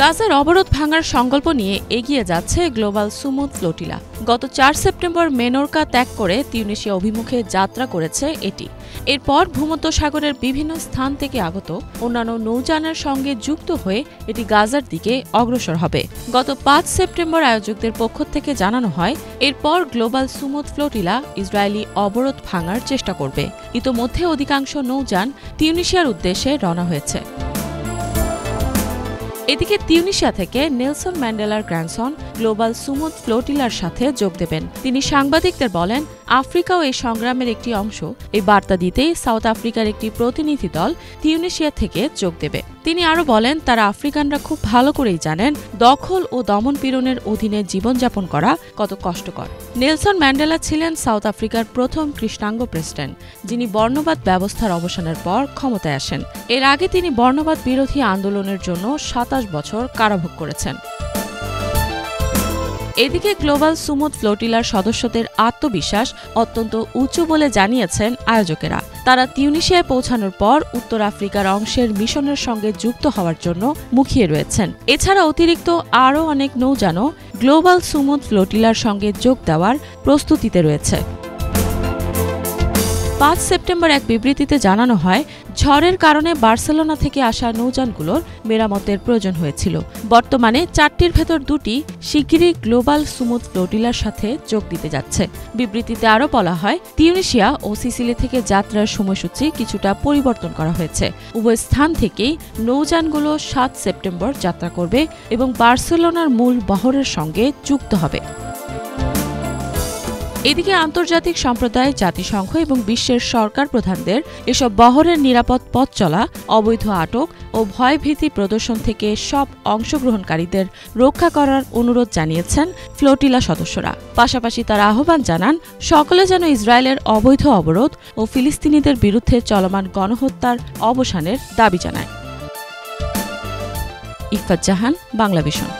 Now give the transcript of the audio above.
গাজার অবরোধ ভাঙার সংকল্প নিয়ে এগিয়ে যাচ্ছে গ্লোবাল সুমুদ ফ্লোটিলা। গত ৪ সেপ্টেম্বর মেনোরকা ত্যাগ করে তিউনিসিয়া অভিমুখে যাত্রা করেছে এটি। এরপর ভূমধ্যসাগরের বিভিন্ন স্থান থেকে আগত অন্যান্য নৌযানের সঙ্গে যুক্ত হয়ে এটি গাজার দিকে অগ্রসর হবে। গত ৫ সেপ্টেম্বর আয়োজকদের পক্ষ থেকে জানানো হয়, এরপর গ্লোবাল সুমুদ ফ্লোটিলা ইসরায়েলি অবরোধ ভাঙার চেষ্টা করবে। ইতোমধ্যে অধিকাংশ নৌযান তিউনিসিয়ার উদ্দেশ্যে রওনা হয়েছে। এদিকে তিউনিসিয়া থেকে নেলসন ম্যান্ডেলার গ্র্যান্ডসন গ্লোবাল সুমুদ ফ্লোটিলার সাথে যোগ দেবেন। তিনি সাংবাদিকদের বলেন, আফ্রিকাও এই সংগ্রামের একটি অংশ। এই বার্তা দিতেই সাউথ আফ্রিকার একটি প্রতিনিধি দল তিউনিসিয়া থেকে যোগ দেবে। তিনি আরও বলেন, তারা আফ্রিকানরা খুব ভালো করেই জানেন দখল ও দমনপীড়নের অধীনে জীবনযাপন করা কত কষ্টকর। নেলসন ম্যান্ডেলা ছিলেন সাউথ আফ্রিকার প্রথম কৃষ্ণাঙ্গ প্রেসিডেন্ট, যিনি বর্ণবাদ ব্যবস্থার অবসানের পর ক্ষমতায় আসেন। এর আগে তিনি বর্ণবাদ বিরোধী আন্দোলনের জন্য ২৭ বছর কারাভোগ করেছেন। এদিকে গ্লোবাল সুমুদ ফ্লোটিলার সদস্যদের আত্মবিশ্বাস অত্যন্ত উঁচু বলে জানিয়েছেন আয়োজকেরা। তারা তিউনিসিয়ায় পৌঁছানোর পর উত্তর আফ্রিকার অংশের মিশনের সঙ্গে যুক্ত হওয়ার জন্য মুখিয়ে রয়েছেন। এছাড়া অতিরিক্ত আরও অনেক নৌযানও গ্লোবাল সুমুদ ফ্লোটিলার সঙ্গে যোগ দেওয়ার প্রস্তুতিতে রয়েছে। ৫ সেপ্টেম্বর এক বিবৃতিতে জানানো হয়, ঝড়ের কারণে বার্সেলোনা থেকে আসা নৌযানগুলোর মেরামতের প্রয়োজন হয়েছিল। বর্তমানে ৪টির ভেতর ২টি শিগগিরই গ্লোবাল সুমুদ ফ্লোটিলার সাথে যোগ দিতে যাচ্ছে। বিবৃতিতে আরও বলা হয়, তিউনিসিয়া ও সিসিলি থেকে যাত্রার সময়সূচি কিছুটা পরিবর্তন করা হয়েছে। উভয় স্থান থেকেই নৌযানগুলো ৭ সেপ্টেম্বর যাত্রা করবে এবং বার্সেলোনার মূল বহরের সঙ্গে যুক্ত হবে। এদিকে আন্তর্জাতিক সম্প্রদায়, জাতিসংঘ এবং বিশ্বের সরকার প্রধানদের এসব বহরের নিরাপদ পথ চলা, অবৈধ আটক ও ভয়ভীতি প্রদর্শন থেকে সব অংশগ্রহণকারীদের রক্ষা করার অনুরোধ জানিয়েছেন ফ্লোটিলা সদস্যরা। পাশাপাশি তারা আহ্বান জানান, সকলে যেন ইসরায়েলের অবৈধ অবরোধ ও ফিলিস্তিনিদের বিরুদ্ধে চলমান গণহত্যার অবসানের দাবি জানায়। ইফাত জাহান, বাংলাভিশন।